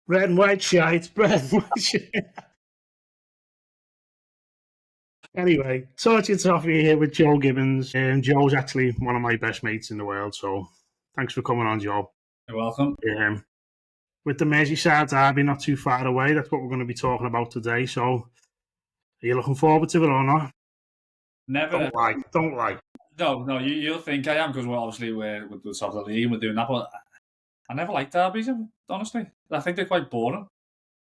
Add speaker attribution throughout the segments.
Speaker 1: Red and white shite. Red and white shite. Anyway, Tortured Toffee here with Joe Gibbons. Joe's actually one of my best mates in the world, so thanks for coming on, Joe.
Speaker 2: You're welcome.
Speaker 1: With the Merseyside Derby not too far away, that's what we're going to be talking about today. So, are you looking forward to it or not?
Speaker 2: Never.
Speaker 1: Don't lie.
Speaker 2: No, you'll think I am because we're with the top of the league and we're doing that, but I never liked derbies, honestly. I think they're quite boring.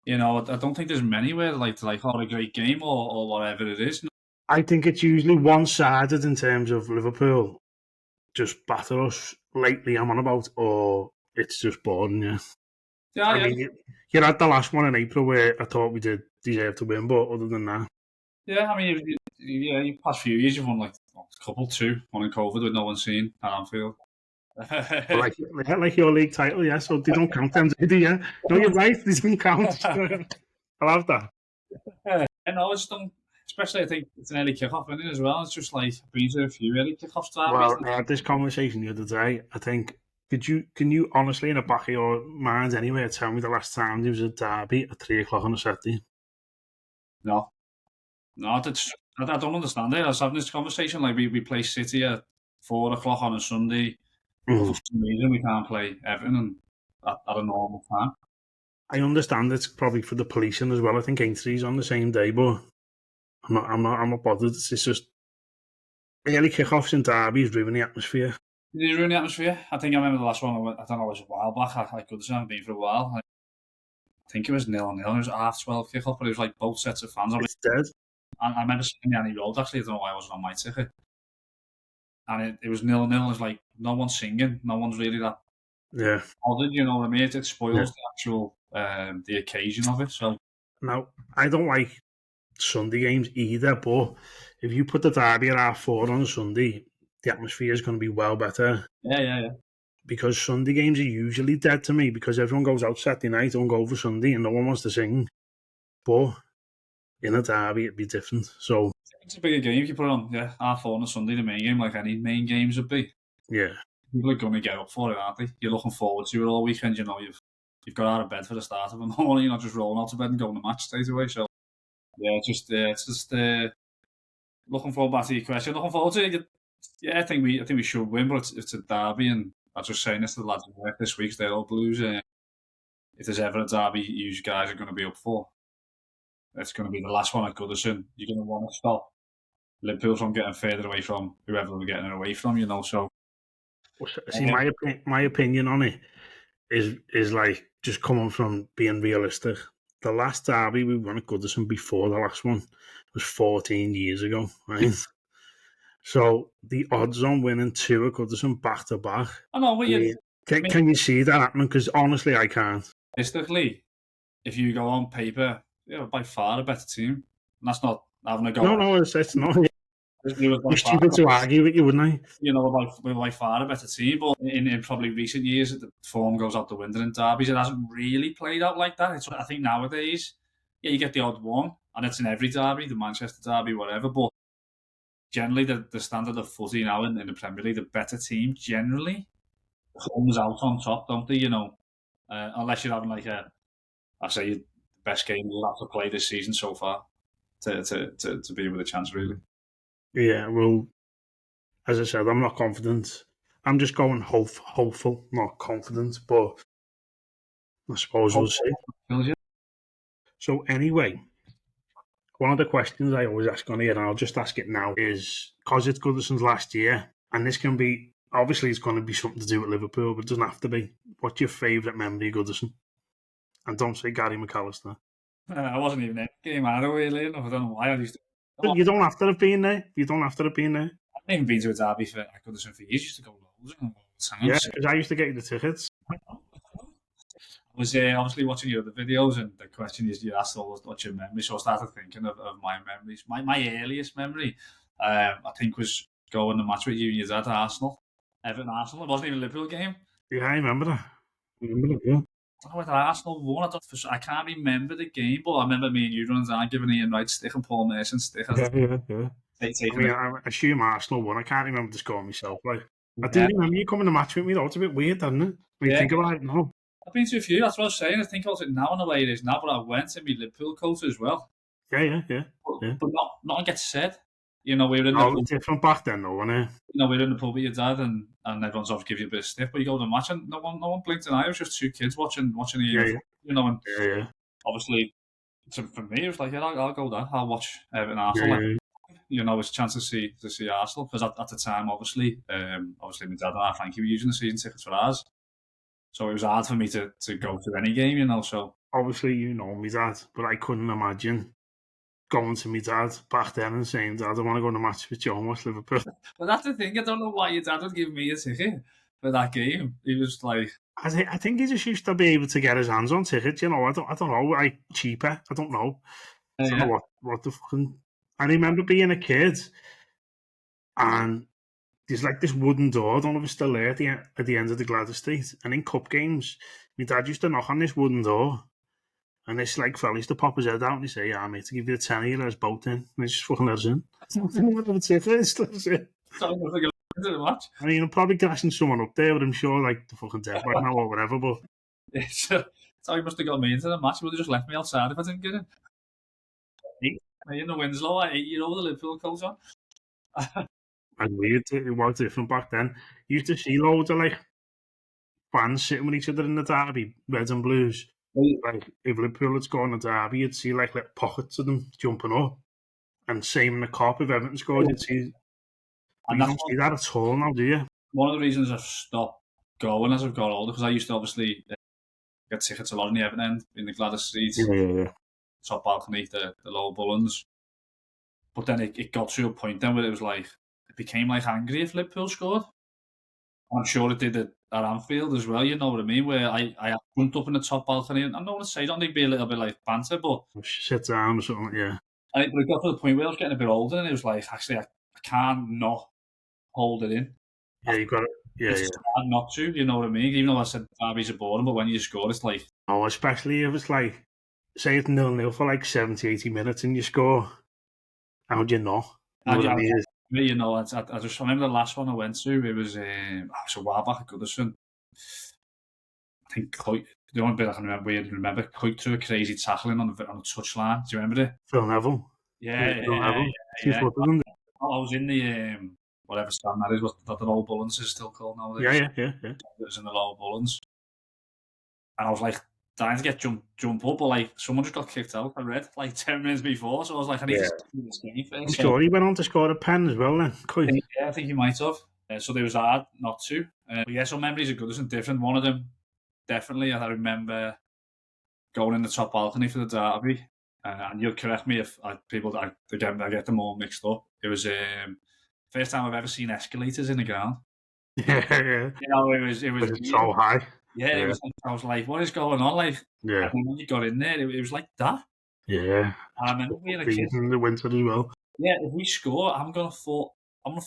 Speaker 2: You know, I don't think there's many where like a great game or whatever it is.
Speaker 1: I think it's usually one-sided in terms of Liverpool just batter us lately, I'm on about, or it's just boring, yeah. I mean, you had the last one in April where I thought we did deserve to win, but other than that.
Speaker 2: Yeah, I mean, you past few years you've won like a couple, two, one in COVID with no one seen at Anfield.
Speaker 1: like your league title, yeah, so they don't count them, do you? No, you're right, they don't count. I love that.
Speaker 2: I know, it's done. Especially, I think it's an early kickoff, isn't it, as well? It's just like been to a few early kickoffs.
Speaker 1: Well, I had this conversation the other day. I think, can you honestly, in the back of your mind anyway, tell me the last time there was a derby at 3 o'clock on a Saturday?
Speaker 2: No, I don't understand it. I was having this conversation like we play City at 4 o'clock on a Sunday. For some reason, we can't play Everton at a normal time.
Speaker 1: I understand it's probably for the policing as well. I think Aintrey's on the same day, but I'm not bothered. It's just early kickoffs in derbies ruin the atmosphere.
Speaker 2: Did it ruin the atmosphere? I think I remember the last one. I don't know, it was a while back. I Goodison haven't been for a while. I think it was 0-0. It was 12:30 kickoff, but it was like both sets of fans.
Speaker 1: It's dead.
Speaker 2: I remember seeing the Annie Road actually. I don't know why I wasn't on my ticket. And it was 0-0. It's like no one's singing. No one's really that.
Speaker 1: Yeah.
Speaker 2: Bothered, you know what I mean? It spoils the actual the occasion of it. So
Speaker 1: now I don't like Sunday games either, but if you put the derby at 4:30 on a Sunday, the atmosphere is going to be well better.
Speaker 2: Yeah.
Speaker 1: Because Sunday games are usually dead to me because everyone goes out Saturday night and go for Sunday and no one wants to sing. But in a derby, it'd be different. So
Speaker 2: it's a bigger game if you put it on 4:30 on a Sunday, the main game, like any main games would be.
Speaker 1: Yeah.
Speaker 2: People are going to get up for it, aren't they? You're looking forward to it all weekend. You know, you've got out of bed for the start of the morning. You're not just rolling out of bed and going to match straight away. So yeah, it's just looking forward back to your question. Looking forward to it. Yeah, I think we should win, but it's a derby, and I was just saying this to the lads at work this week. They're all Blues. If there's ever a derby, you guys are going to be up for. It's going to be the last one at Goodison. You're going to want to stop Liverpool from getting further away from whoever they're getting away from. You know, so.
Speaker 1: See, my opinion on it is like just coming from being realistic. The last derby we won at Goodison before the last one was 14 years ago, right? So the odds on winning 2 at Goodison back to back.
Speaker 2: I know,
Speaker 1: can you see that happening? Because honestly, I can't.
Speaker 2: Realistically, if you go on paper, you're by far a better team. And that's not having a go.
Speaker 1: No, it's not. You're stupid to argue with you, wouldn't I?
Speaker 2: You know, we're by far a better team, but in probably recent years, the form goes out the window in derbies. It hasn't really played out like that. I think nowadays, you get the odd one, and it's in every derby, the Manchester derby, whatever. But generally, the standard of footy now in the Premier League, the better team generally comes out on top, don't they? You know, unless you're having like the best game you'll have to play this season so far to be with a chance, really.
Speaker 1: Yeah, well, as I said, I'm not confident. I'm just going hopeful, not confident, but I suppose we'll see. So anyway, one of the questions I always ask on here, and I'll just ask it now, is because it's Goodison's last year, and this can be, obviously it's going to be something to do with Liverpool, but it doesn't have to be. What's your favourite memory of Goodison? And don't say Gary McAllister.
Speaker 2: I wasn't even in the game either, really. I don't know why I used to.
Speaker 1: You don't have to have been there. I haven't
Speaker 2: even been to a derby for Goodison for years. I used to go loads all the time.
Speaker 1: Yeah, because I used to get you the tickets.
Speaker 2: I was obviously watching your other videos, and the question is you asked what's your memory. So I started thinking of my memories. My earliest memory, I think, was going to match with you and your dad at Arsenal. Everton Arsenal. It wasn't even a Liverpool game.
Speaker 1: Yeah, I remember that.
Speaker 2: Yeah. I don't know whether Arsenal won. I can't remember the game, but I remember me and you running down, giving Ian Wright stick and Paul Merson stick.
Speaker 1: Yeah. I assume Arsenal won. I can't remember the score myself. I do remember you coming to match with me, though. It's a bit weird, doesn't it? When you think about it now.
Speaker 2: I've been to a few. That's what I was saying. I think about it now in the way it is now, but I went to meet Liverpool coach as well.
Speaker 1: Yeah.
Speaker 2: But not gets said. You know, we were in
Speaker 1: the pub. Different back then, though, wasn't it?
Speaker 2: You know, we were in the pub with your dad, and everyone's obviously give you a bit of stiff. But you go to the match, and no one blinked an eye. It was just two kids watching the
Speaker 1: uniform.
Speaker 2: You know, and obviously, for me, it was like, yeah, I'll go there. I'll watch Everton Arsenal. You know, it's a chance to see Arsenal, because at the time, obviously my dad and Frankie were using the season tickets for ours, so it was hard for me to go to any game, you know. So
Speaker 1: obviously, you know me dad, but I couldn't imagine going to my dad back then and saying, "Dad, I want to go to the match with Joe and watch Liverpool."
Speaker 2: But that's the thing. I don't know why your dad would give me a ticket for that game. He was like,
Speaker 1: I think he just used to be able to get his hands on tickets. You know, I don't know, like cheaper. I don't know. I don't know what the fucking. I remember being a kid, and there's like this wooden door. I don't know if it's still there at the end of the Gladys Street. And in cup games, my dad used to knock on this wooden door, and this like fella used to pop his head out and he'd say, "Yeah, mate, to give you a tenner, you let us both in." And he just fucking let us in. I mean, I'm probably crashing someone up there, but I'm sure like the fucking dead right now or whatever. But
Speaker 2: so he must have got me into the match. He would have just left me outside if I didn't get in. In the Winslow, at 8-year-old, the Liverpool coat on.
Speaker 1: And weird, it was different back then. You used to see loads of like fans sitting with each other in the derby, reds and blues. Like if Liverpool had scored in the derby, you'd see like little pockets of them jumping up. And same in the Cup, if Everton scored, you'd see. And you don't see that at all now, do you?
Speaker 2: One of the reasons I've stopped going as I've got older, because I used to obviously get tickets a lot in the Everton end, in the Gladys Street, top balcony, the lower Bullens. But then it got to a point then where it was like, it became like angry if Liverpool scored. I'm sure it did at Anfield as well, you know what I mean? Where I jumped up in the top balcony, and I'm not going to say, I don't think it'd be a little bit like banter, but
Speaker 1: sit down or something, yeah.
Speaker 2: But it got to the point where I was getting a bit older, and it was like, actually, I can't not hold it in.
Speaker 1: Yeah, you got it. Yeah,
Speaker 2: it's hard not to, you know what I mean? Even though I said derbies are boring, but when you score, it's like...
Speaker 1: Oh, especially if it's like, say it's 0-0 for like 70, 80 minutes and you score, how do you know?
Speaker 2: You know, I just remember the last one I went to, it was a while back at Goodison. I think the only bit I can remember, Coit threw a crazy tackling on the touchline. Do you remember it?
Speaker 1: Phil Neville.
Speaker 2: Yeah. I was in the whatever stand that is, what the lower Bullens is still called nowadays.
Speaker 1: Yeah.
Speaker 2: It was in the lower Bullens, and I was like trying to get jump up, but like someone just got kicked out. I read like 10 minutes before, so I was like, I need to see this game first.
Speaker 1: I'm sure he went on to score a pen as well then.
Speaker 2: I think he might have. So there was hard not to. But yeah, so memories are good. Isn't different. One of them, definitely, I remember going in the top balcony for the derby. And you'll correct me if I get them all mixed up. It was first time I've ever seen escalators in the ground.
Speaker 1: Yeah.
Speaker 2: You know, it was
Speaker 1: so high.
Speaker 2: Yeah, it was. I was like, "What is going on?" Like, and when you got in there, it was like that.
Speaker 1: Yeah.
Speaker 2: And I remember being a kid
Speaker 1: in the winter as well.
Speaker 2: Yeah, if we score, I'm gonna fall. I'm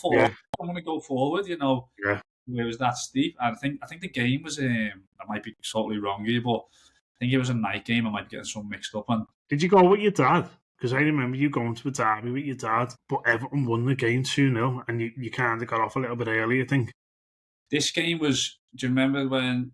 Speaker 2: gonna go forward. You know.
Speaker 1: Yeah.
Speaker 2: It was that steep. And I think the game was. I might be totally wrong here, but I think it was a night game. I might be getting some mixed up. And
Speaker 1: did you go with your dad? Because I remember you going to a derby with your dad, but Everton won the game 2-0, and you kind of got off a little bit early, I think.
Speaker 2: This game was. Do you remember when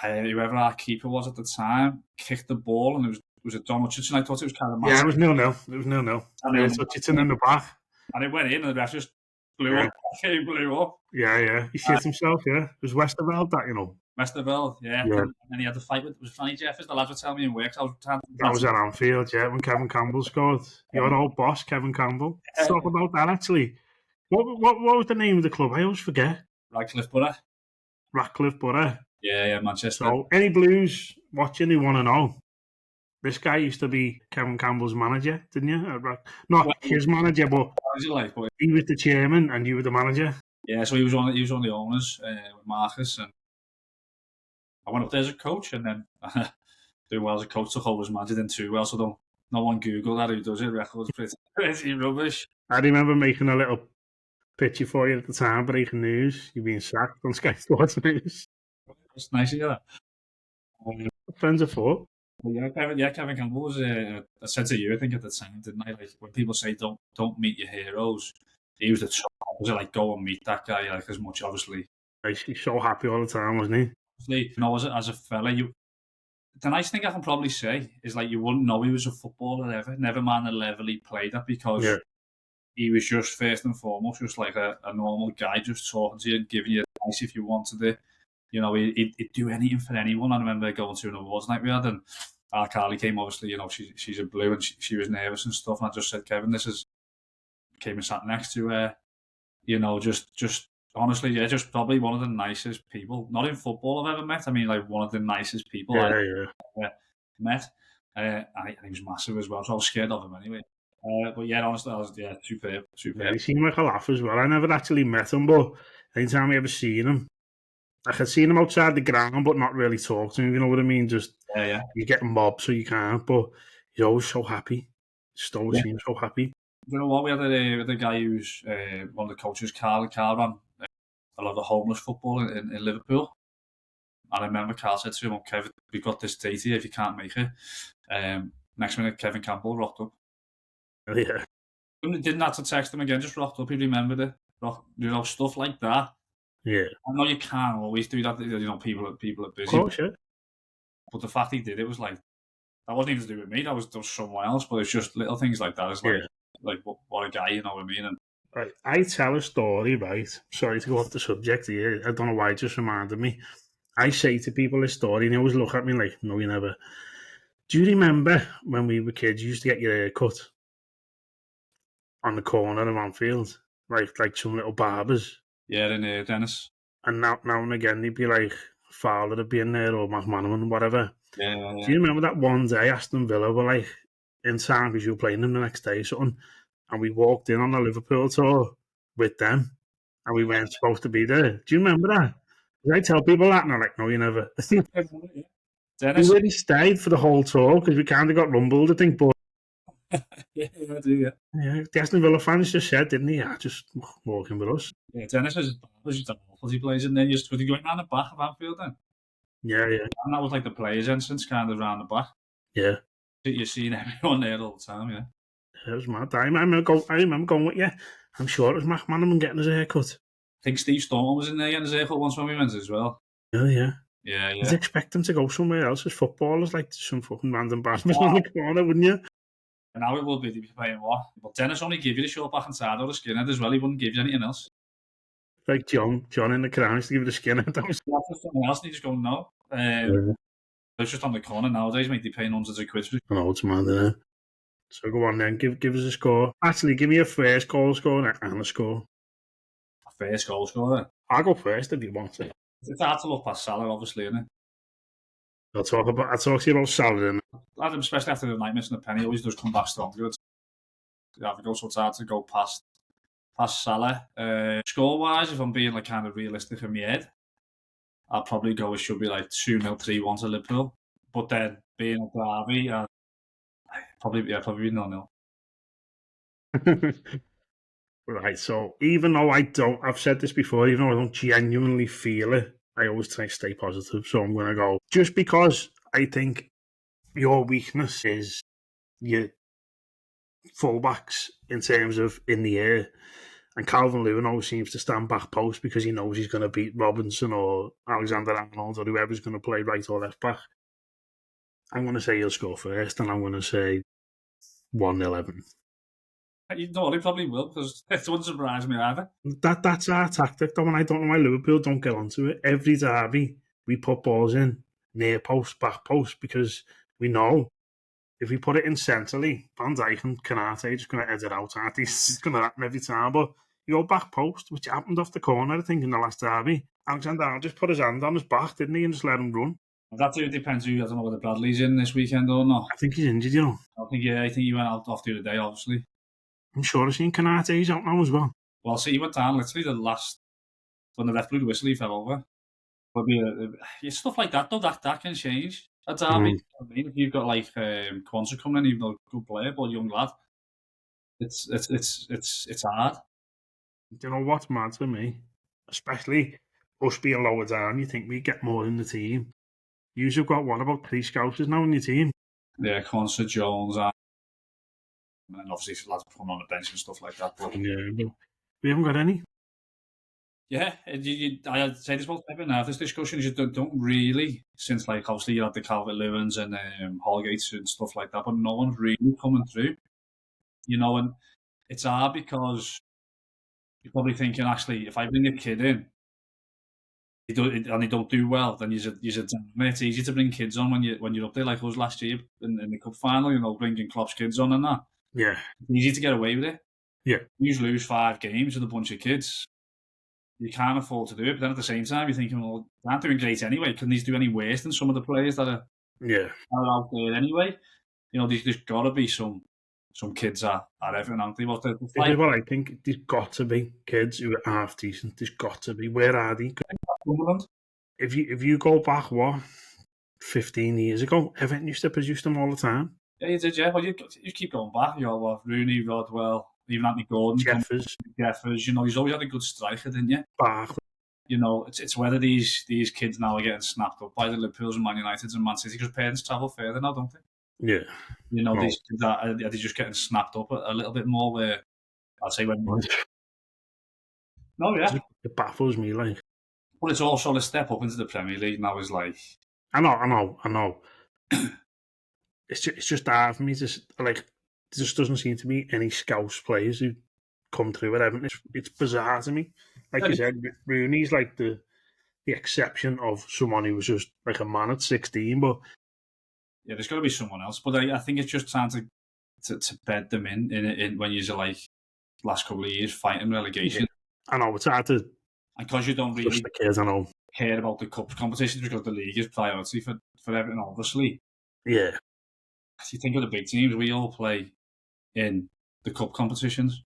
Speaker 2: whoever our keeper was at the time kicked the ball, and it was a Don Hutchinson? I thought it was kind of.
Speaker 1: Yeah, it was 0-0. It was 0-0. And it was Hutchinson in the back,
Speaker 2: and it went in, and the ref just blew up. He blew up.
Speaker 1: Yeah. He shit himself. Yeah, it was Westerveld that, you know.
Speaker 2: Westerveld, yeah. And then he had the fight with Fanny Jeffers. The lads were telling me in work. That
Speaker 1: was at Anfield, yeah, when Kevin Campbell scored. Your old boss, Kevin Campbell. Let's talk about that, actually. What was the name of the club? I always forget.
Speaker 2: Radcliffe Borough. Yeah, Manchester.
Speaker 1: So, any Blues watching who want to know, this guy used to be Kevin Campbell's manager, didn't you? Not his manager, but he was the chairman and you were the manager.
Speaker 2: Yeah, so he was one of the owners with Marcus, and I went up there as a coach, and then doing well as a coach, took over as manager, then too well, so no one Google that who does it. Records pretty rubbish.
Speaker 1: I remember making a little picture for you at the time, breaking news. You're being sacked on Sky Sports News.
Speaker 2: It's nice to hear that.
Speaker 1: Friends of foot.
Speaker 2: Well, Kevin Campbell was. I said to you, I think at the time, didn't I? Like when people say don't meet your heroes, he was the top. Was it like go and meet that guy? Like as much, obviously.
Speaker 1: He's so happy all the time, wasn't he?
Speaker 2: You know, as a fella, the nice thing I can probably say is like you wouldn't know he was a footballer ever, never mind the level he played at, because he was just first and foremost just like a normal guy, just talking to you and giving you advice if you wanted it. You know, he'd do anything for anyone. I remember going to an awards night we had, and our Carly came, obviously, you know, she's a blue, and she was nervous and stuff, and I just said, Kevin, came and sat next to her, you know, just honestly, yeah, just probably one of the nicest people, not in football I've ever met. I mean, like one of the nicest people I've ever met. And he was massive as well, so I was scared of him anyway. But yeah, honestly, I was superb.
Speaker 1: Yeah, he seemed like a laugh as well. I never actually met him, but anytime I ever seen him, I had seen him outside the ground, but not really talk to him. You know what I mean? Just you get mobbed, so you can't. But he's always so happy. Just always seems so happy.
Speaker 2: You know what? We had a guy who's one of the coaches, Carl ran a lot of homeless football in Liverpool. And I remember Carl said to him, Kevin, we've got this date here if you can't make it. Next minute, Kevin Campbell rocked up.
Speaker 1: Oh, yeah.
Speaker 2: Didn't have to text him again, just rocked up. He remembered it. You know, stuff like that.
Speaker 1: Yeah.
Speaker 2: I know you can't always do that. You know, people are busy.
Speaker 1: Of course, yeah.
Speaker 2: But the fact he did it was like, that wasn't even to do with me. That was someone else. But it's just little things like that. It's like what a guy, you know what I mean? And
Speaker 1: right, I tell a story, right? Sorry to go off the subject here. I don't know why it just reminded me. I say to people this story, and they always look at me like, no, you never. Do you remember when we were kids, you used to get your hair cut on the corner of Anfield? Like some little barbers.
Speaker 2: Yeah, in Dennis.
Speaker 1: And now and again, they'd be like, Fowler would be in there, or McManaman, whatever.
Speaker 2: Yeah.
Speaker 1: Do you remember that one day Aston Villa were like in town because you were playing them the next day or something, and we walked in on the Liverpool tour with them, and we weren't supposed to be there? Do you remember that? Did I tell people that? And they're like, no, you never.
Speaker 2: Dennis.
Speaker 1: We really stayed for the whole tour because we kind of got rumbled, I think, but
Speaker 2: yeah, I do, yeah.
Speaker 1: Yeah, the Aston Villa fans just said, didn't he? Yeah, just walking with us.
Speaker 2: Yeah, Dennis was just awful. He plays in there. Was he going around the back of Anfield then?
Speaker 1: Yeah.
Speaker 2: And that was like the players' entrance, kind of around the back.
Speaker 1: Yeah.
Speaker 2: You're seeing everyone there all the time, yeah.
Speaker 1: It was mad. I remember going with you. I'm sure it was McManaman getting his hair cut.
Speaker 2: I think Steve Storm was in there getting his hair cut once when we went as well.
Speaker 1: Yeah.
Speaker 2: Yeah.
Speaker 1: You'd expect them to go somewhere else as footballers, like some fucking random bastard on the corner, wouldn't you?
Speaker 2: And now it will be playing what? But Dennis only give you the short back and side or the skinhead as well. He wouldn't give you anything else.
Speaker 1: Like John in the Crown used to give you the skinhead.
Speaker 2: That's something else, and he just go, no. It's just on the corner nowadays, mate. They paying hundreds of quid for it.
Speaker 1: I know, it's mad, isn't it? So go on then, give us a score. Actually, give me a first goal score and a score.
Speaker 2: A first goal scorer?
Speaker 1: I'll go first if you want to.
Speaker 2: It's hard to look past Salah, obviously, isn't it?
Speaker 1: I'll talk to you about Salah.
Speaker 2: Adam, especially after the night missing a penny, always does come back stronger. So it's hard to go past Salah. Score-wise, if I'm being like kind of realistic in my head, I'll probably go it should be like 2-0, 3-1 to Liverpool. But then being a derby, probably 0-0.
Speaker 1: Right, so even though I've said this before, even though I don't genuinely feel it, I always try to stay positive. So I'm going to go, just because I think your weakness is your fullbacks in terms of in the air. And Calvert-Lewin always seems to stand back post because he knows he's going to beat Robinson or Alexander-Arnold or whoever's going to play right or left back. I'm going to say he'll score first, and I'm going to say 1-0 Everton.
Speaker 2: You know, he probably will, because it wouldn't surprise me either.
Speaker 1: That's our tactic, though, and I don't know why Liverpool don't get onto it. Every derby, we put balls in near post, back post, because we know if we put it in centrally, Van Dijk and Kanate are just going to head it out, aren't they? It's going to happen every time, but you go back post, which happened off the corner, I think, in the last derby. Alexander just put his hand on his back, didn't he, and just let him run.
Speaker 2: That depends who. I don't know whether Bradley's in this weekend or not.
Speaker 1: I think he's injured, you know.
Speaker 2: I think he went out off the other day, obviously.
Speaker 1: I'm sure I've seen Kanate's out now as well.
Speaker 2: Well, see, he went down literally when the ref blew the whistle, he fell over. But stuff like that, though, that can change. A derby. I mean, if you've got like Kwanzaa coming in, even though a good player, but a young lad, it's hard.
Speaker 1: Do you know what's mad to me? Especially us being lower down, you think we get more in the team. You've got about 3 Scousers now in your team?
Speaker 2: Yeah, Kwanzaa, Jones, and obviously lads coming on the bench and stuff like that. But
Speaker 1: yeah, but we haven't got any.
Speaker 2: Yeah, I'd say this about Everton now. This discussion you don't really, since like obviously you had the Calvert-Lewins and Holgates and stuff like that, but no one's really coming through. And it's hard because you're probably thinking, actually, if I bring a kid in, and they don't do well, then it's easy to bring kids on when you're up there like us last year in the cup final. Bringing Klopp's kids on and that.
Speaker 1: Yeah,
Speaker 2: it's easy to get away with it.
Speaker 1: yeah.
Speaker 2: You lose 5 games with a bunch of kids. You can't afford to do it, but then at the same time, you're thinking, well, they aren't doing great anyway. Can these do any worse than some of the players that are out there anyway? There's got to be some kids at Everton, aren't there?
Speaker 1: This is what I think. There's got to be kids who are half decent. There's got to be. Where are they? If you go back, 15 years ago, Everton used to produce them all the time.
Speaker 2: Yeah, you did, yeah. Well, you keep going back. Rooney, Rodwell, even Anthony Gordon,
Speaker 1: Jeffers.
Speaker 2: He's always had a good striker, didn't you?
Speaker 1: Barkley.
Speaker 2: It's whether these kids now are getting snapped up by the Liverpools and Man Uniteds and Man City because parents travel further now, don't they?
Speaker 1: Yeah.
Speaker 2: These kids are they just getting snapped up a little bit more? Where I'd say when. No, yeah.
Speaker 1: It baffles me, like.
Speaker 2: But it's also a step up into the Premier League now. Is like.
Speaker 1: I know. It's just hard for me to like. There just doesn't seem to be any Scouse players who come through at Everton. It's bizarre to me. Like you said, Rooney's like the exception of someone who was just like a man at 16. But
Speaker 2: yeah, there's got to be someone else. But I think it's just trying to bed them in when you're like last couple of years fighting relegation.
Speaker 1: Yeah. I know it's hard to.
Speaker 2: And because you don't really
Speaker 1: the kids, I know.
Speaker 2: Care about the cup competition because the league is priority for Everton, obviously.
Speaker 1: Yeah.
Speaker 2: If you think of the big teams, we all play in the cup competitions.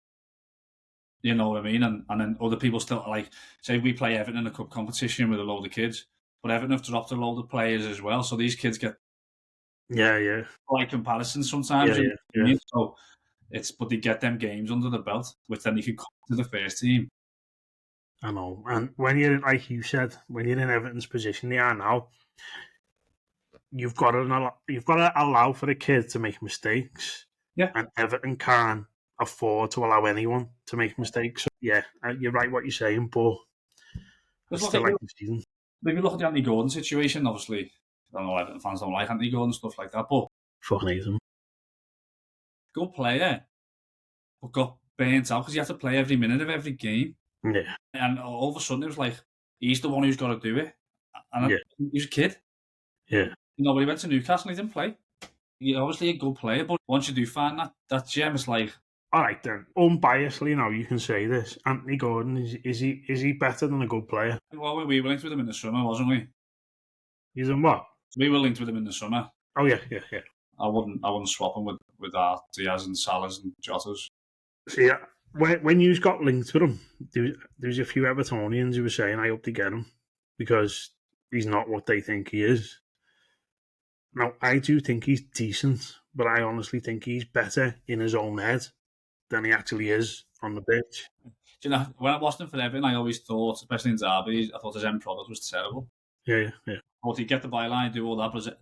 Speaker 2: You know what I mean? And then other people still, like, say we play Everton in a cup competition with a load of kids, but Everton have dropped a load of players as well, so these kids get like comparisons sometimes.
Speaker 1: Yeah.
Speaker 2: So but they get them games under the belt, which then you can come to the first team.
Speaker 1: I know, and when you're, like you said, when you're in Everton's position they are now, you've got to allow for a kid to make mistakes.
Speaker 2: Yeah.
Speaker 1: And Everton can't afford to allow anyone to make mistakes. So, yeah, you're right what you're saying, but
Speaker 2: I still like the season. Maybe look at the Anthony Gordon situation. Obviously, I don't know, Everton fans don't like Anthony Gordon, stuff like that, but
Speaker 1: fucking hate him.
Speaker 2: Good player, but got burnt out because you have to play every minute of every game.
Speaker 1: Yeah.
Speaker 2: And all of a sudden it was like, he's the one who's got to do it. And he's a kid.
Speaker 1: Yeah.
Speaker 2: But he went to Newcastle and he didn't play. He's obviously a good player, but once you do find that gem, it's like...
Speaker 1: All right then, unbiasedly now you can say this. Anthony Gordon, is he better than a good player?
Speaker 2: Well, we were linked with him in the summer, wasn't we?
Speaker 1: He's in what?
Speaker 2: We were linked with him in the summer.
Speaker 1: Oh yeah.
Speaker 2: I wouldn't swap him with our Diaz and Salas and Jotas.
Speaker 1: See, when you got linked with him, there was a few Evertonians who were saying, I hope they get him because he's not what they think he is. Now, I do think he's decent, but I honestly think he's better in his own head than he actually is on the pitch.
Speaker 2: Do you know, when I watched him for Everton, I always thought, especially in Derby, I thought his end product was terrible.
Speaker 1: Yeah.
Speaker 2: I thought he'd get the byline, do all that, but it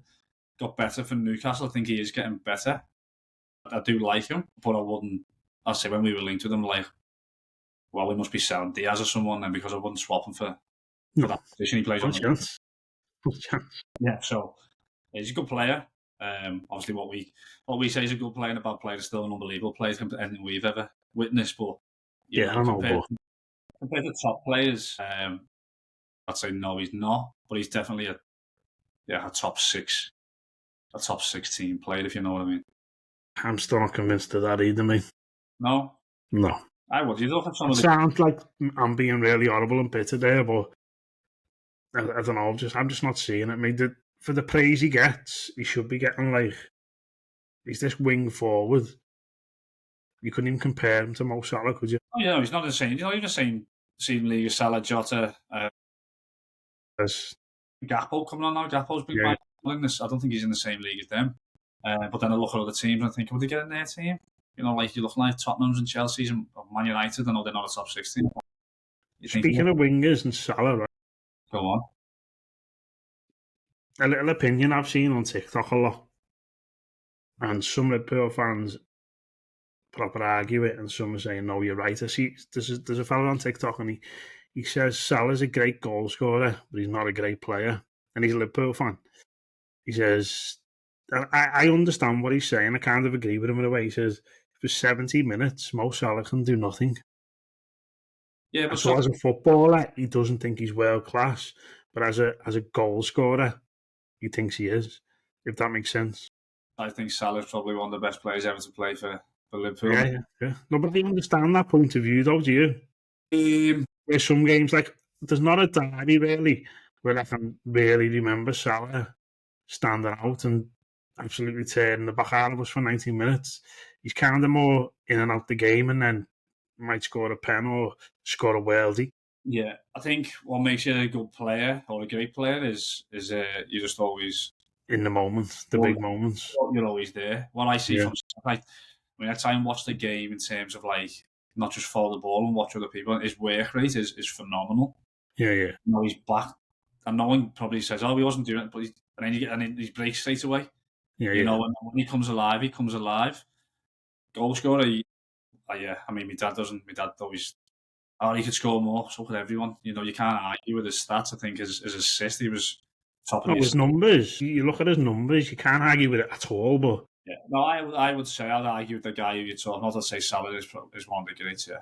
Speaker 2: got better for Newcastle. I think he is getting better. I do like him, but I wouldn't... I'd say when we were linked with him, like, well, we must be selling Diaz or someone then because I wouldn't swap him for that position he plays on.
Speaker 1: Chance.
Speaker 2: Yeah, so he's a good player. Obviously, what we say is a good player and a bad player is still an unbelievable player compared to anything we've ever witnessed. But
Speaker 1: I don't know.
Speaker 2: Compared to top players, I'd say no, he's not. But he's definitely a top 6 team player, if you know what I mean. I'm
Speaker 1: still not convinced of that either, mate.
Speaker 2: No?
Speaker 1: No.
Speaker 2: I would. You look at some
Speaker 1: of the... sounds like I'm being really horrible and bitter there, but I don't know. I'm just not seeing it. I mean, for the praise he gets, he should be getting, like, he's this wing forward. You couldn't even compare him to Mo Salah, could you?
Speaker 2: Oh, yeah, he's not the same. He's not even the same league as Salah, Jota. Gakpo coming on now. Gakpo's been quite in this. I don't think he's in the same league as them. But then I look at other teams and I think, would they get in their team? Like you're looking like Tottenham's and Chelsea's and Man United. I know they're not a top 16.
Speaker 1: Speaking of wingers and Salah, right?
Speaker 2: Go on.
Speaker 1: A little opinion I've seen on TikTok a lot. And some Liverpool fans proper argue it and some are saying, no, you're right. I see there's a fella on TikTok and he says Salah's a great goal scorer, but he's not a great player. And he's a Liverpool fan. He says, I understand what he's saying. I kind of agree with him in a way. He says, for 70 minutes, Mo Salah can do nothing.
Speaker 2: Yeah, but
Speaker 1: so as a footballer, he doesn't think he's world class. But as a goal scorer, he thinks he is, if that makes sense.
Speaker 2: I think Salah's probably one of the best players ever to play for Liverpool.
Speaker 1: Yeah. No, but I understand that point of view, though, do you? There's some games, like, there's not a derby, really, where I can really remember Salah standing out and absolutely tearing the back out of us for 90 minutes. He's kind of more in and out the game, and then might score a pen or score a worldie.
Speaker 2: Yeah, I think what makes you a good player or a great player is you're just always
Speaker 1: in the moment, the big moments.
Speaker 2: You're always there. What I see from, like, when I try and watch the game in terms of, like, not just follow the ball and watch other people, his work rate is phenomenal.
Speaker 1: Yeah.
Speaker 2: You know, he's back, and no one probably says, "Oh, he wasn't doing it," but and then he breaks straight away. You know, and when he comes alive, he comes alive. Goal scorer. I mean, my dad always. Oh, he could score more. So could everyone. You know, you can't argue with his stats. I think his assist, he was top of
Speaker 1: his numbers. You look at his numbers, you can't argue with it at all. But
Speaker 2: yeah, no, I would say I'd argue with the guy who you're talking about. I'd say Salah is one of the greats. Yeah.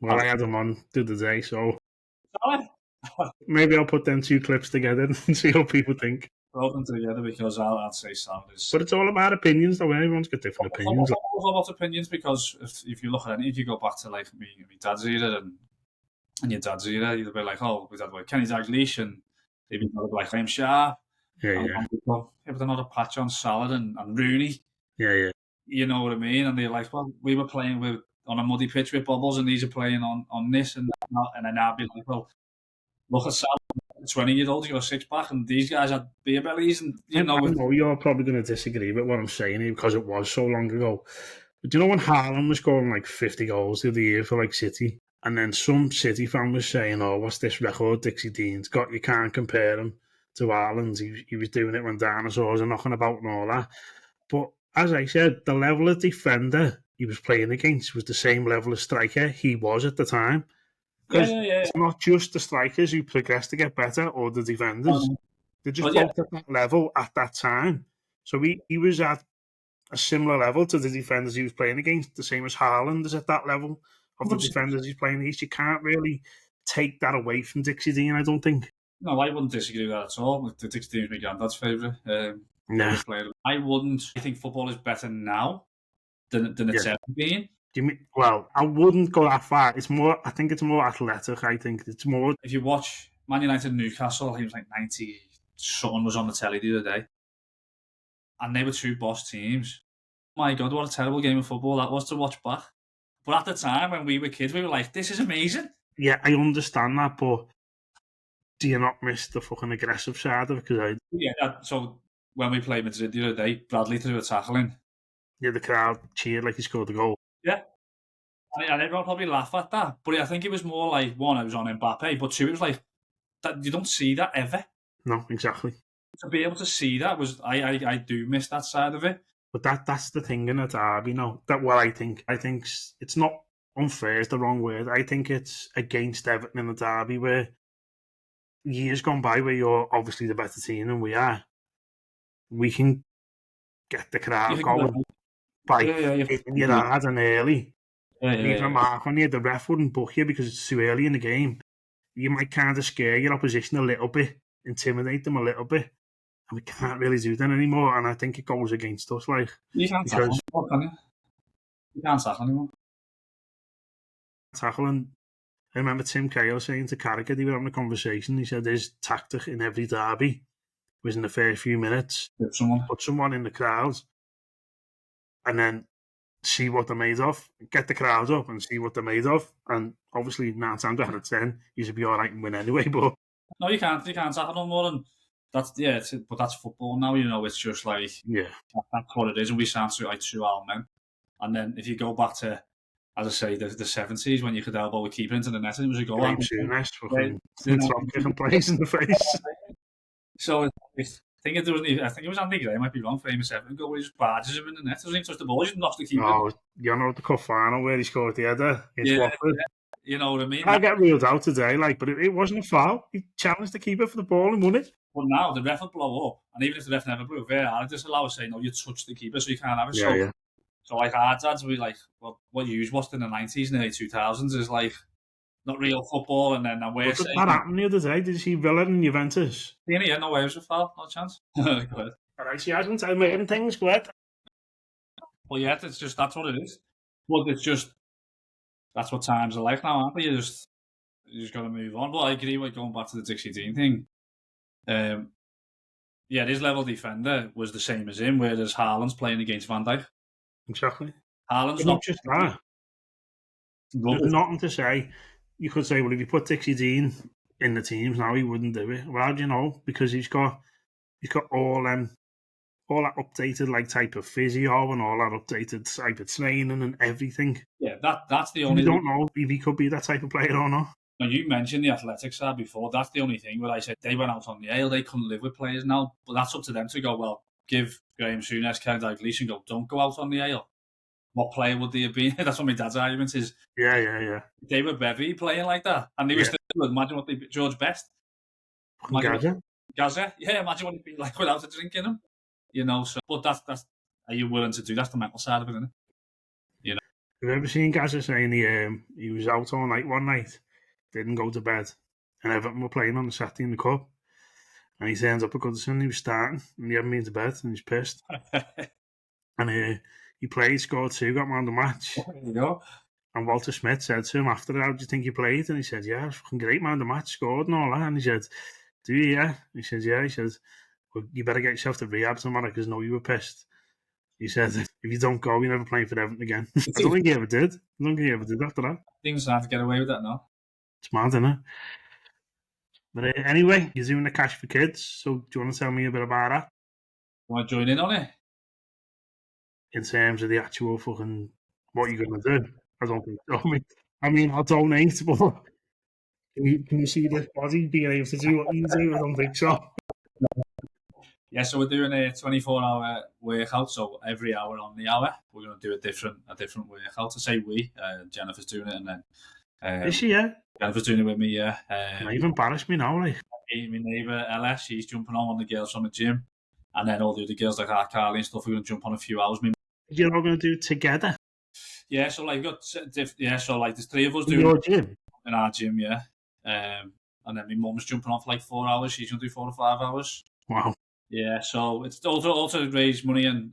Speaker 1: Well, I had him on the other day, so maybe I'll put them two clips together and see how people think.
Speaker 2: Put them together because I'd say Salah is.
Speaker 1: But it's all about opinions, though. Everyone's got different opinions.
Speaker 2: It's all about opinions, because if you look at it, if you go back to, like, me dad's era and your dad's era, you'd be like, oh, my dad like Kenny Dalglish, and maybe like Graham Sharp.
Speaker 1: Yeah.
Speaker 2: But they're not a patch on Salah and Rooney.
Speaker 1: Yeah.
Speaker 2: You know what I mean? And they're like, well, we were playing on a muddy pitch with bubbles, and these are playing on this and that. And then I'd be like, well, look at Salah, 20-year-old, you got a six-pack, and these guys had beer bellies. And
Speaker 1: I know you're probably going to disagree with what I'm saying here because it was so long ago. But do you know when Haaland was scoring like 50 goals the other year for, like, City? And then some City fan was saying, oh, what's this record Dixie Dean's got? You can't compare him to Haaland. He was doing it when dinosaurs are knocking about and all that. But as I said, the level of defender he was playing against was the same level of striker he was at the time. Because it's not just the strikers who progress to get better or the defenders. They're just both at that level at that time. So he was at a similar level to the defenders he was playing against, the same as Haaland is at that level of the defenders he's playing against. You can't really take that away from Dixie Dean, I don't think.
Speaker 2: No, I wouldn't disagree with that at all. The Dixie Dean is my granddad's favourite. Player. I wouldn't. I think football is better now than it's ever been.
Speaker 1: Well, I wouldn't go that far. It's more. I think it's more athletic. I think it's more.
Speaker 2: If you watch Man United Newcastle, he was like 90. Someone was on the telly the other day, and they were two boss teams. My God, what a terrible game of football that was to watch back. But at the time when we were kids, we were like, "This is amazing."
Speaker 1: Yeah, I understand that, but do you not miss the fucking aggressive side of it?
Speaker 2: So when we played Madrid the other day, Bradley threw a tackle in.
Speaker 1: Yeah, the crowd cheered like he scored the goal.
Speaker 2: Yeah. And everyone probably laugh at that. But I think it was more like, one, it was on Mbappe, but two, it was like, that you don't see that ever.
Speaker 1: No, exactly.
Speaker 2: To be able to see that was, I do miss that side of it.
Speaker 1: But that's the thing in a derby, I think it's not unfair, is the wrong word. I think it's against Everton in the derby where years gone by where you're obviously the better team than we are. We can get the crowd going by hitting your hard and early. Leaving a mark on you, the ref wouldn't book you because it's too early in the game. You might kind of scare your opposition a little bit, intimidate them a little bit, and we can't really do that anymore. And I think it goes against us. Like,
Speaker 2: you can't tackle anymore, can you? You can't tackle anymore.
Speaker 1: Tackling. I remember Tim Cahill saying to Carragher, they were having a conversation. He said his tactic in every derby was in the first few minutes, put someone in the crowd, and then see what they're made of, get the crowd up and see what they're made of. And obviously 9 times out of 10, you should be all right and win anyway. But
Speaker 2: no, you can't tackle no more. And that's but that's football now. You know, it's just like that's what it is. And we sound like two old men. And then if you go back to, as I say, the 70s when you could elbow a keeper into the net and it was a goal.
Speaker 1: Souness fucking kicking plays in the face.
Speaker 2: So I think it was Andy Gray, I might be wrong, famous Everton goal where he just barges him in the net. Doesn't even touch the ball, he just knocks the keeper.
Speaker 1: No, you know the cup final where he scored the header against Watford.
Speaker 2: You know what I mean?
Speaker 1: I get ruled out today, but it wasn't a foul. He challenged the keeper for the ball and won it.
Speaker 2: But now the ref will blow up, and even if the ref never blew VAR, it just allow us saying, "No, you touched the keeper, so you can't have it." So our dads will be like, "Well, what you watched in the 90s and early 2000s is not real football." And then we're saying
Speaker 1: that happened the other day. Did you see Villa and Juventus?
Speaker 2: Yeah, no way it was a foul, no chance. Go ahead.
Speaker 1: All right, she hasn't told me things. Go ahead.
Speaker 2: Well, yeah, that's what it is. Well, that's what times are like now, aren't they? You just got to move on. But I agree with going back to the Dixie Dean thing. His level defender was the same as him, whereas Haaland's playing against Van Dijk.
Speaker 1: Exactly.
Speaker 2: Haaland's
Speaker 1: not just that. There's nothing to say. You could say, well, if you put Dixie Dean in the teams now, he wouldn't do it. Well, how do you know? Because he's got all that updated type of physio and all that updated type of training and everything.
Speaker 2: Yeah, that's the only.
Speaker 1: You don't know if he could be that type of player or not.
Speaker 2: Now, you mentioned the athletic side before. That's the only thing where I said they went out on the ale. They couldn't live with players now. But that's up to them to go, well, give Graham Souness, Ken Dalglish and go, don't go out on the ale. What player would they have been? That's what my dad's argument is.
Speaker 1: Yeah.
Speaker 2: David Bevy playing like that. And they were still, imagine what George Best. Gaza? Yeah, imagine what it'd be like without a drink in him. You know, so, but that's are you willing to do? That's the mental side of it, isn't it? You know.
Speaker 1: Have you ever seen Gaza saying he was out all night one night, didn't go to bed, and Everton were playing on the Saturday in the Cup, and he turns up at Goodison, he was starting, and he hadn't been to bed, and he's pissed. And he played, scored 2, got man of the match.
Speaker 2: There you go.
Speaker 1: And Walter Smith said to him after, how do you think you played? And he said, yeah, it was fucking great, man of the match, scored and all that. And he said, do you, yeah? He said, yeah. He said, well, you better get yourself to rehab tomorrow because no, you were pissed. He said, if you don't go, you're never playing for Everton again. I don't think he ever did. I don't think he ever did after that.
Speaker 2: Things have to get away with that now.
Speaker 1: It's mad, isn't it? But anyway, you're doing the Cash for Kids, so do you want to tell me a bit about that?
Speaker 2: Want to join in on it?
Speaker 1: In terms of the actual fucking, what you're going to do? I don't think so. I mean, I'll donate, but can you see this body being able to do what you do? I don't think so.
Speaker 2: Yeah, so we're doing a 24-hour workout. So every hour on the hour, we're going to do a different workout. To say we, Jennifer's doing it, and then
Speaker 1: is she? Yeah,
Speaker 2: Jennifer's doing it with me. Yeah,
Speaker 1: you've embarrassed me now, like.
Speaker 2: My neighbour Ella, she's jumping on the girls from the gym, and then all the other girls like Carly and stuff. We're going to jump on a few hours.
Speaker 1: You're all going to do it together.
Speaker 2: Yeah, so we've got there's 3 of us
Speaker 1: doing your gym
Speaker 2: in our gym. Yeah, and then my mum's jumping on for 4 hours. She's going to do 4 or 5 hours.
Speaker 1: Wow.
Speaker 2: Yeah, so it's also to raise money and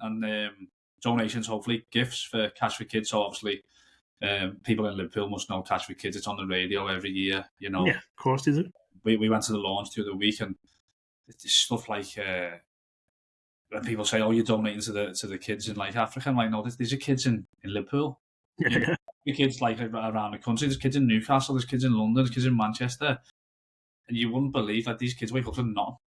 Speaker 2: donations, hopefully gifts for Cash for Kids. So obviously, people in Liverpool must know Cash for Kids. It's on the radio every year, you know.
Speaker 1: Yeah, of course it is.
Speaker 2: We went to the launch the other week, and it's stuff like when people say, "Oh, you're donating to the kids in Africa." I'm like, no, these are kids in Liverpool.
Speaker 1: Yeah.
Speaker 2: The kids around the country. There's kids in Newcastle. There's kids in London. There's kids in Manchester, and you wouldn't believe that these kids wake up to nothing.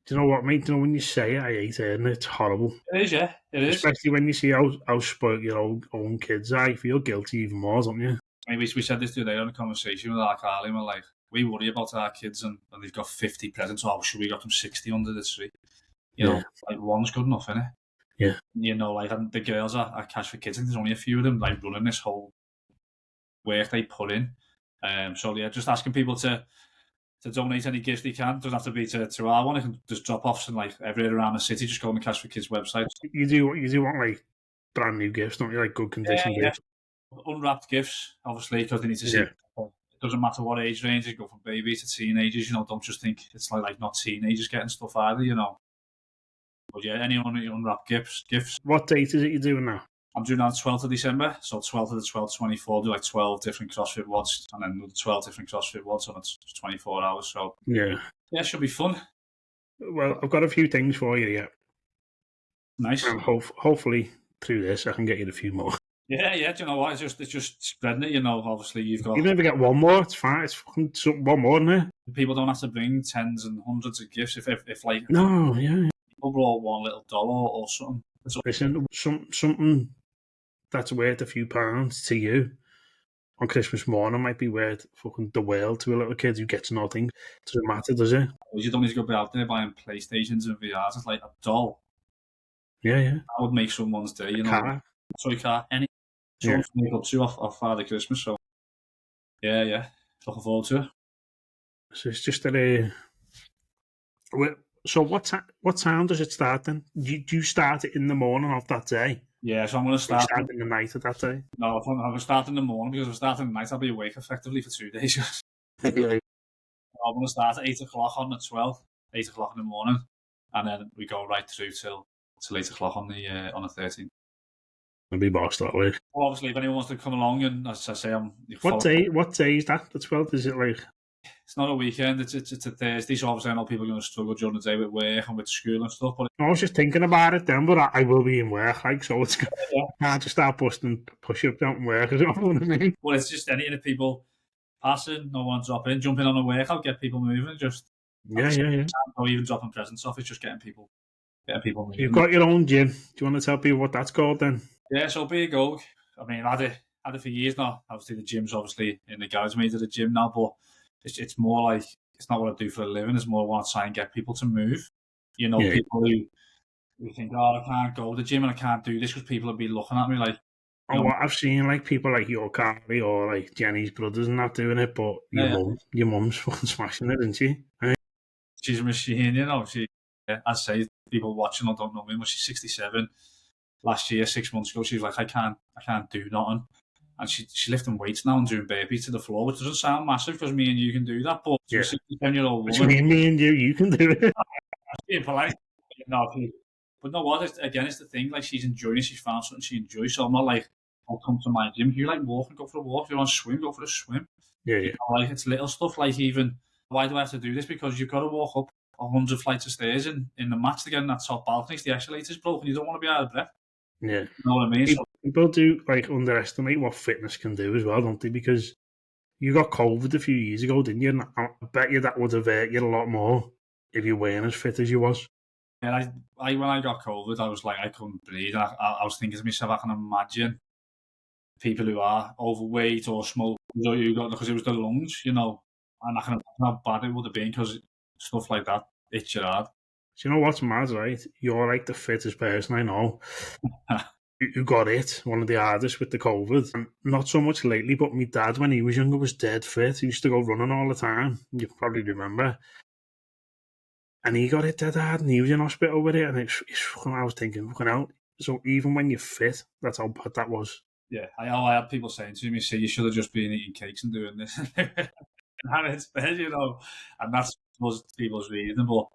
Speaker 1: Do you know what, mate? Do you know when you say it, I hate hearing it. It's horrible.
Speaker 2: It is, yeah. It is.
Speaker 1: Especially when you see how spoiled your own kids are. You feel guilty even more, don't you?
Speaker 2: I mean, we said this today on a conversation with our Carly, and we're like, we worry about our kids and they've got 50 presents. Oh, should we got them 60 under the tree? You know, one's good enough, innit?
Speaker 1: Yeah.
Speaker 2: You know, and the girls are Cash for Kids, and there's only a few of them running this whole work they put in. So yeah, just asking people to donate any gifts they can. Doesn't have to be to our one. It can just drop offs and everywhere around the city. Just go on the Cash for Kids website.
Speaker 1: You do want brand new gifts, don't you? Good condition gifts.
Speaker 2: Unwrapped gifts, obviously, because they need to see. It doesn't matter what age range. You go from babies to teenagers. You know, don't just think it's like not teenagers getting stuff either. You know. But yeah, any unwrapped gifts.
Speaker 1: What date is it you're doing now?
Speaker 2: I'm doing that 12th of December, so 12th of the 12th, 24, do 12 different CrossFit WODs, and then another 12 different CrossFit WODs, and it's 24 hours, so... Yeah, it should be fun.
Speaker 1: Well, I've got a few things for you, yeah.
Speaker 2: Nice.
Speaker 1: And hopefully, through this, I can get you a few more.
Speaker 2: Yeah, do you know what, it's just spreading it, you know, obviously you've got...
Speaker 1: You never get one more, it's fine, it's fucking one more, isn't it?
Speaker 2: People don't have to bring tens and hundreds of gifts, if
Speaker 1: No, yeah.
Speaker 2: People brought one little dollar or something.
Speaker 1: Listen, something... that's worth a few pounds to you on Christmas morning might be worth fucking the world to a little kid who gets nothing. Doesn't matter, does it?
Speaker 2: You don't need to go out there buying PlayStations and VRs. It's like a doll.
Speaker 1: Yeah.
Speaker 2: That would make someone's day, you know.
Speaker 1: Car.
Speaker 2: Sorry, car. Any something to make up to off Father Christmas. So yeah, looking forward to it.
Speaker 1: So it's just that. So what time does it start then? Do you start it in the morning of that day?
Speaker 2: Yeah, so I'm going to start
Speaker 1: in the night of that day.
Speaker 2: No, I'm going to start in the morning because if I start in the night, I'll be awake effectively for 2 days.
Speaker 1: Yeah.
Speaker 2: I'm going to start at 8 o'clock on the 12th, 8 o'clock in the morning, and then we go right through till 8 o'clock on the 13th.
Speaker 1: I'll be bossed that way.
Speaker 2: Well, obviously, if anyone wants to come along, and as I say,
Speaker 1: What day is that? The 12th? Is it like?
Speaker 2: It's not a weekend. It's a Thursday. So obviously, I know people are going to struggle during the day with work and with school and stuff. But
Speaker 1: I was just thinking about it then, but I will be in work, like, so it's I can't just start busting push-ups out in work. Is what I mean?
Speaker 2: Well, it's just anything of people passing, no one drop in, jumping on a workout, get people moving. Just
Speaker 1: yeah.
Speaker 2: Or even dropping presents off. It's just getting people moving.
Speaker 1: You've got your own gym. Do you want to tell people what that's called then?
Speaker 2: Yeah, so Be a Go. I mean, I had it for years now. Obviously, the gym's obviously in the garage made of the gym now, but it's more like it's not what I do for a living. It's more I want to try and get people to move. You know, people who think, oh, I can't go to the gym and I can't do this because people will be looking at me like.
Speaker 1: What I've seen, like people like your Carly or like Jenny's brothers and not doing it, but your mum's fucking smashing it, isn't she? Right?
Speaker 2: She's a machine, you know. I say people watching or don't know me, but she's 67. Last year, 6 months ago, she was like, I can't do nothing. And she's lifting weights now and doing burpees to the floor, which doesn't sound massive because me and you can do that, but to a 67-year-old woman.
Speaker 1: Me and you can do it.
Speaker 2: Being polite. But no, what? It's the thing, like she's enjoying it, she's found something she enjoys, so I'm not like, I'll come to my gym. If you like walking, go for a walk. If you want to swim, go for a swim.
Speaker 1: Yeah.
Speaker 2: You know, like it's little stuff like even, why do I have to do this? Because you've got to walk up 100 flights of stairs in the match to get in that top balcony. The escalator's broken, you don't want to be out of breath.
Speaker 1: Yeah.
Speaker 2: You know what I mean?
Speaker 1: People do like underestimate what fitness can do as well, don't they? Because you got COVID a few years ago, didn't you? And I bet you that would have hurt you a lot more if you weren't as fit as you was.
Speaker 2: Yeah, when I got COVID, I was like, I couldn't breathe. I was thinking to myself, I can imagine people who are overweight or smoke because it was the lungs, you know, and I can imagine how bad it would have been because stuff like that hits your heart.
Speaker 1: Do you know what's mad, right? You're like the fittest person I know. Who got it, one of the hardest with the COVID. And not so much lately, but my dad, when he was younger, was dead fit. He used to go running all the time. You probably remember. And he got it dead hard, and he was in hospital with it. And I was thinking, fucking hell. So even when you're fit, that's how bad that was.
Speaker 2: Yeah, I had people saying to me, "See, you should have just been eating cakes and doing this." And it's bad, you know. And that's most people's reason. But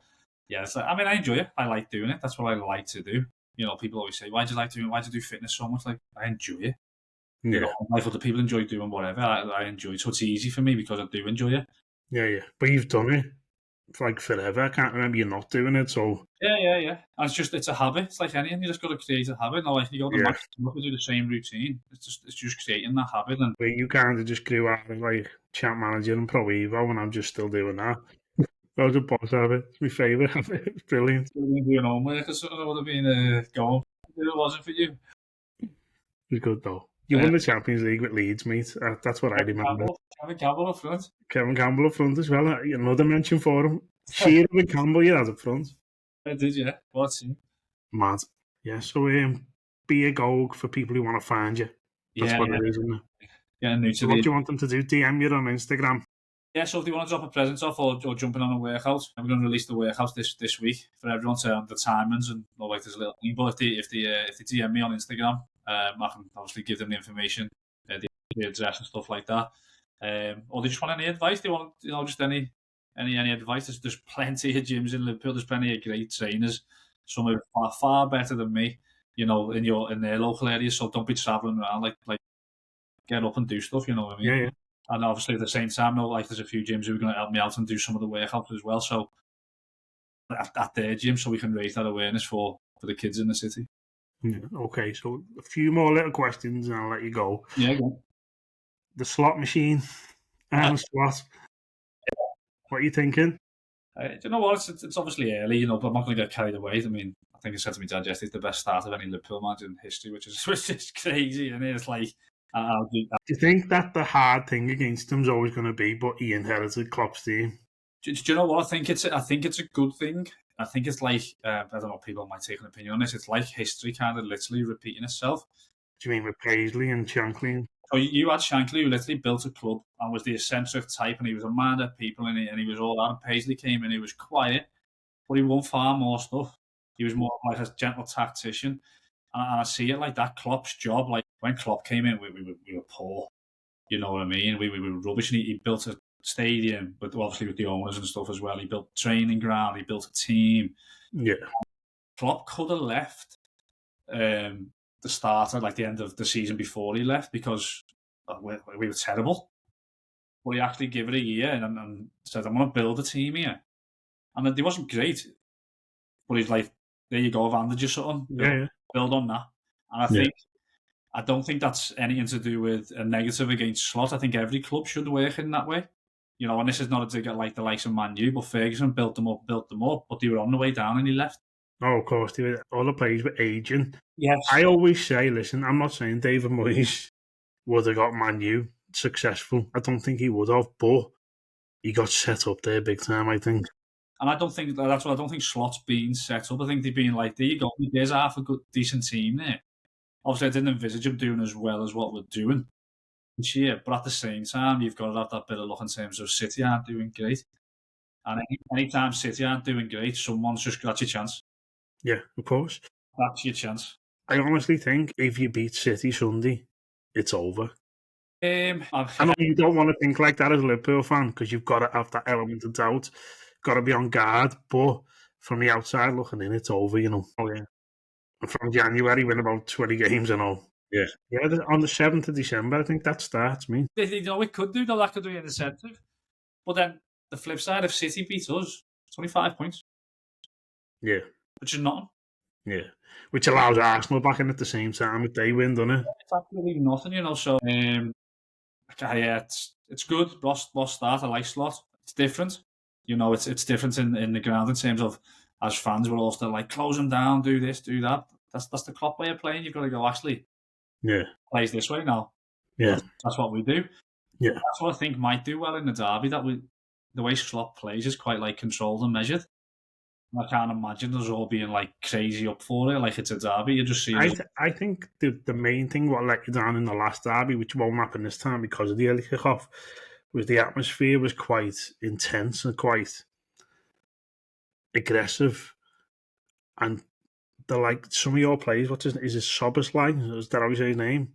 Speaker 2: yeah, it's like, I mean, I enjoy it. I like doing it. That's what I like to do. You know, people always say, "Why do you like doing it? Why do you do fitness so much?" Like, I enjoy it.
Speaker 1: Yeah.
Speaker 2: You know, like other people enjoy doing whatever. I enjoy it. So it's easy for me because I do enjoy it.
Speaker 1: Yeah. But you've done it for like forever. I can't remember you not doing it. So
Speaker 2: yeah. And it's a habit. It's like anything. You just got to create a habit. Not like you go to the match, you have to do the same routine. It's just creating that habit. And
Speaker 1: you kind of just grew out of like champ manager and pro evo, and I'm just still doing that. That was a boss habit. It's my favourite habit. It's brilliant.
Speaker 2: Doing homework or something would have been going. It wasn't for you.
Speaker 1: It was good though. You won the Champions League with Leeds, mate. That's what I remember.
Speaker 2: Kevin Campbell up front.
Speaker 1: Kevin Campbell up front as well. Another mention for him. Shearer and Campbell, you had up front.
Speaker 2: I did, yeah. What's he?
Speaker 1: Mad. Yeah, so Be a Go for people who want to find you. That's what it is, isn't it?
Speaker 2: Yeah, new to
Speaker 1: what do you want them to do? DM you on Instagram?
Speaker 2: Yeah, so if they want to drop a present off or jumping on a workout, I'm going to release the workout this week for everyone to the timings and like there's a little thing. But if they DM me on Instagram, I can obviously give them the information, the address and stuff like that. Or they just want any advice. They want just any advice. There's plenty of gyms in Liverpool. There's plenty of great trainers. Some are far better than me. You know, in their local areas. So don't be travelling around like get up and do stuff. You know what I mean?
Speaker 1: Yeah.
Speaker 2: And obviously at the same time, there's a few gyms who are going to help me out and do some of the workouts as well. So at their gym, so we can raise that awareness for the kids in the city.
Speaker 1: Yeah, okay, so a few more little questions and I'll let you go.
Speaker 2: Yeah, go on.
Speaker 1: The slot machine, slot. What are you thinking?
Speaker 2: Do you know what? It's obviously early, but I'm not going to get carried away. I mean, I think I said to me dad yesterday, it's the best start of any Liverpool manager in history, which is crazy. And it's like,
Speaker 1: do you think that the hard thing against him is always going to be, but he inherited Klopp's team?
Speaker 2: Do you know what? I think it's a good thing. I think it's like I don't know. People might take an opinion on this. It's like history kind of literally repeating itself.
Speaker 1: Do you mean with Paisley and Shankly?
Speaker 2: So you had Shankly, who literally built a club and was the eccentric type, and he was a man of people, and he was all that. And Paisley came in, he was quiet, but he won far more stuff. He was more like a gentle tactician. And I see it like that. Klopp's job, like when Klopp came in, we were poor. You know what I mean? We were rubbish. And he built a stadium, but obviously with the owners and stuff as well. He built training ground. He built a team.
Speaker 1: Yeah.
Speaker 2: Klopp could have left the start at like the end of the season before he left because we were terrible. But he actually gave it a year and said, "I'm going to build a team here." And it wasn't great, but he's like, "There you go, I've handed you something. Build on that." And I don't think that's anything to do with a negative against Slot. I think every club should work in that way. You know, and this is not a dig at like the likes of Man U, but Ferguson built them up, but they were on the way down and he left.
Speaker 1: Oh, of course, all the players were aging.
Speaker 2: Yes.
Speaker 1: I always say, listen, I'm not saying David Moyes would have got Man U successful. I don't think he would have, but he got set up there big time, I think.
Speaker 2: And I don't think that's what I don't think Slot's been set up. I think they've been like, there you go, there's half a good, decent team there. Obviously, I didn't envisage him doing as well as what we're doing this year, but at the same time, you've got to have that bit of luck in terms of City aren't doing great. And anytime City aren't doing great, someone's just got your chance.
Speaker 1: Yeah, of course.
Speaker 2: That's your chance.
Speaker 1: I honestly think if you beat City Sunday, it's over. I know you don't want to think like that as a Liverpool fan because you've got to have that element of doubt. Got to be on guard, but from the outside looking in, it's over, you know. Oh, yeah. And from January, win about 20 games and all. Yeah. Yeah, on the 7th of December, I think that starts, me.
Speaker 2: You know, it could do, though, that could be an incentive. But then the flip side, if City beats us, it's only 5 points.
Speaker 1: Yeah.
Speaker 2: Which is nothing.
Speaker 1: Yeah. Which allows Arsenal back in at the same time if they win, doesn't it?
Speaker 2: It's absolutely nothing, you know. So, yeah, it's good. Ross start. I like Slot. It's different. You know, it's different in the ground in terms of, as fans, we're all still like, close them down, do this, do that. That's the Klopp way of playing. You've got to go, actually, plays this way now.
Speaker 1: Yeah.
Speaker 2: That's what we do.
Speaker 1: Yeah.
Speaker 2: That's what I think might do well in the derby, the way Klopp plays is quite like controlled and measured. I can't imagine us all being like crazy up for it, like it's a derby. You just see.
Speaker 1: I think the main thing what let you down in the last derby, which won't happen this time because of the early kickoff, was the atmosphere was quite intense and quite aggressive, and like some of your players. Is it Soberslide? Is that how you say his name?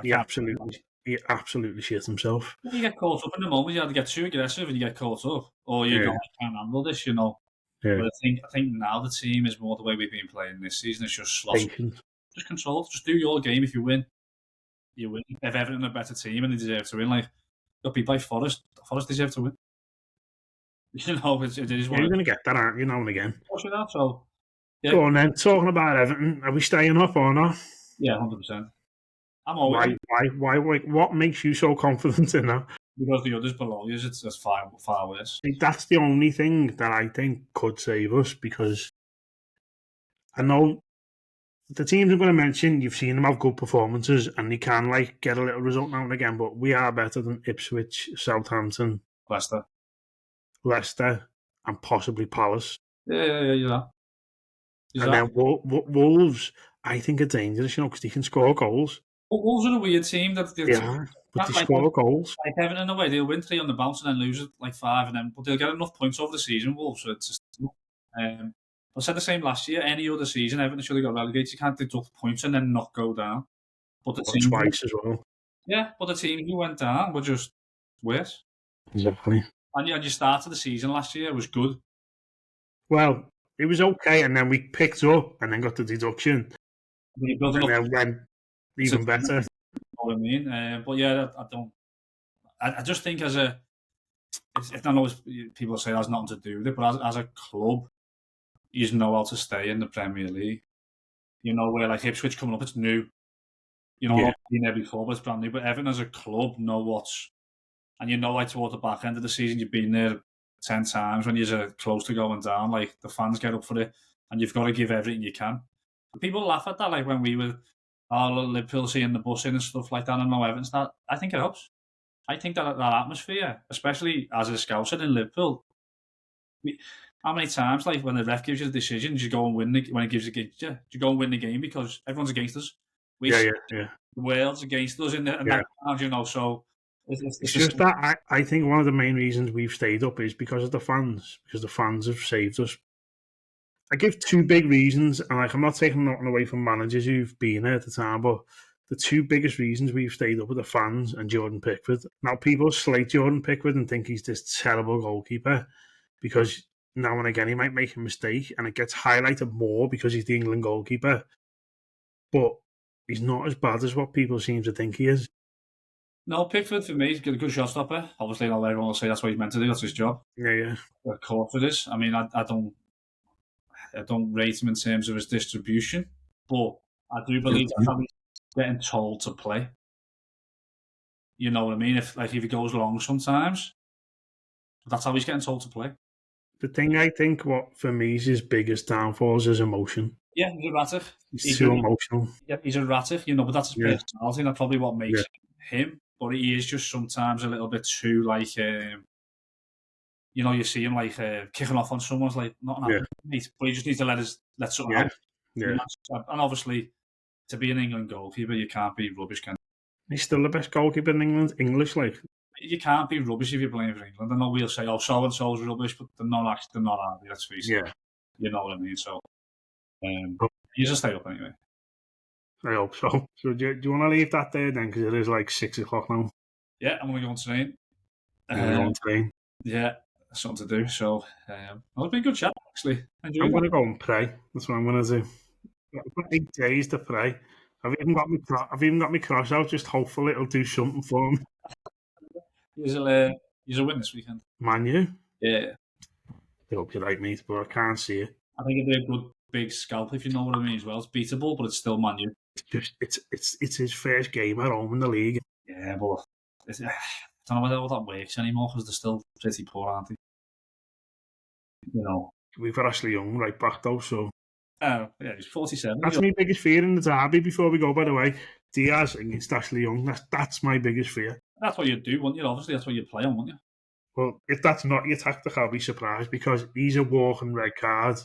Speaker 1: He absolutely shit himself.
Speaker 2: You get caught up in the moment. You have to get too aggressive and you get caught up, or you go, I can't handle this, you know. Yeah. But I think now the team is more the way we've been playing this season. It's just just control. Just do your game. If you win, you win. If Everton are a better team and they deserve to win, like got beat by Forest. Forest deserve to win. You know, it is.
Speaker 1: You're going to get that, aren't you, now and again?
Speaker 2: Of course, that. So,
Speaker 1: yeah. Go on then. Talking about Everton, are we staying up or not?
Speaker 2: Yeah, 100%. I'm always.
Speaker 1: Why? What makes you so confident in that?
Speaker 2: Because the others below you, it's far worse.
Speaker 1: That's the only thing that I think could save us, because I know the teams I'm going to mention, you've seen them have good performances and they can like get a little result now and again, but we are better than Ipswich, Southampton, Leicester, and possibly Palace.
Speaker 2: Yeah.
Speaker 1: And then Wolves, I think, are dangerous, you know, because they can score goals.
Speaker 2: Wolves are a weird team. But they
Speaker 1: score goals.
Speaker 2: Like Everton, in a way, they'll win 3 on the bounce and then lose it like 5, but they'll get enough points over the season, Wolves. So it's I said the same last year. Any other season, Everton should have got relegated. You can't deduct points and then not go down. But the team
Speaker 1: twice as well.
Speaker 2: Yeah, but the team who went down were just worse.
Speaker 1: Exactly.
Speaker 2: And your start of the season last year was good.
Speaker 1: Well, it was okay, and then we picked up and then got the deduction. And then went even better.
Speaker 2: You know what I mean? But yeah, I just think I know people say that's nothing to do with it, but as a club, you know how to stay in the Premier League. You know, where like Ipswich coming up, it's new. You know, not been there before, but it's brand new. But Everton as a club know and you know, like toward the back end of the season, you've been there 10 times when you're close to going down. Like the fans get up for it, and you've got to give everything you can. And people laugh at that, like when we were Liverpool seeing the bus in and stuff like that, and no Everton start. I think it helps. I think that atmosphere, especially as a scouser in Liverpool. How many times, like when the ref gives you the decision, you go and win when it gives you, you go and win the game because everyone's against us. We world's against us in that round, you know. So
Speaker 1: it's just that I think one of the main reasons we've stayed up is because of the fans, because the fans have saved us. I give two big reasons, and I'm not taking nothing away from managers who've been there at the time, but the two biggest reasons we've stayed up are the fans and Jordan Pickford. Now, people slate Jordan Pickford and think he's this terrible goalkeeper because now and again he might make a mistake, and it gets highlighted more because he's the England goalkeeper. But he's not as bad as what people seem to think he is.
Speaker 2: No, Pickford for me is a good shot stopper. Obviously, not everyone will say that's what he's meant to do. That's his job.
Speaker 1: Yeah.
Speaker 2: Of course it is. I mean, I don't rate him in terms of his distribution, but I do believe that's how he's getting told to play. You know what I mean? If he goes long sometimes, that's how he's getting told to play.
Speaker 1: The thing I think what for me is his biggest downfall is his emotion.
Speaker 2: Yeah, he's erratic.
Speaker 1: He's too emotional.
Speaker 2: Yeah, he's erratic, but that's his personality. That's probably what makes him. But he is just sometimes a little bit too you see him kicking off on someone's not happening, mate. But he just needs to let something out.
Speaker 1: Yeah.
Speaker 2: And obviously, to be an England goalkeeper, you can't be rubbish, can you?
Speaker 1: He's still the best goalkeeper in England, English.
Speaker 2: You can't be rubbish if you're playing for England. I know we'll say, oh, so and so's rubbish, but they're not actually, are they? Let's face it.
Speaker 1: Yeah.
Speaker 2: You know what I mean? So, you just stay up anyway.
Speaker 1: I hope so. So do you want to leave that there then? Because it is 6 o'clock now.
Speaker 2: Yeah, I'm going to go on train. Yeah, that's something to do. So, it's been a good chat, actually. I'm
Speaker 1: going to go and pray. That's what I'm going to do. I've got 8 days to pray. I've even got my cross out. Just hopefully it'll do something for me.
Speaker 2: You're a win this weekend.
Speaker 1: Man U?
Speaker 2: Yeah.
Speaker 1: I hope you're right, mate, but I can't see it.
Speaker 2: I think it'd be a good big scalp, if you know what I mean, as well. It's beatable, but it's still Man U.
Speaker 1: It's his first game at home in the league.
Speaker 2: Yeah, but I don't know whether all that works anymore because they're still pretty poor, aren't they?
Speaker 1: We've got Ashley Young right back though, so.
Speaker 2: Oh, yeah, he's 47.
Speaker 1: That's my biggest fear in the derby before we go, by the way. Diaz against Ashley Young. That's my biggest fear.
Speaker 2: That's what you'd do, wouldn't you? Obviously, that's what you'd play on, wouldn't you?
Speaker 1: Well, if that's not your tactic, I'll be surprised because he's a walking red card.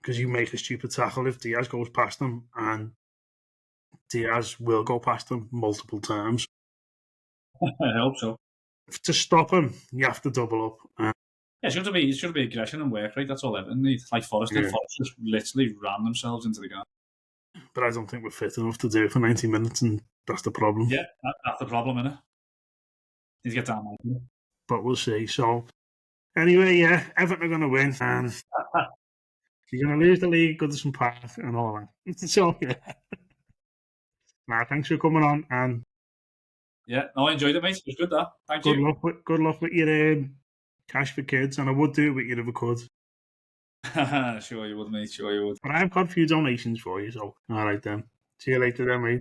Speaker 1: Because you make a stupid tackle if Diaz goes past him, and Diaz will go past him multiple times.
Speaker 2: I hope so.
Speaker 1: To stop him, you have to double up.
Speaker 2: Yeah, it should be aggression and work rate. That's all Everton need. Like Forest did. Forest just literally ran themselves into the game.
Speaker 1: But I don't think we're fit enough to do it for 90 minutes, and that's the problem.
Speaker 2: Yeah, that's the problem, innit? Need to get down, Mike.
Speaker 1: But we'll see. So, anyway, yeah, Everton are going to win, and you're going to lose the league, Goodison Park, and all that. So, yeah. Thanks for coming on, and
Speaker 2: yeah, no, I enjoyed it, mate. It was good, that. Thank you.
Speaker 1: Good luck with your Cash for Kids, and I would do it with you if I could.
Speaker 2: Sure you would, mate. Sure you would.
Speaker 1: But I've got a few donations for you, so all right then. See you later then, mate.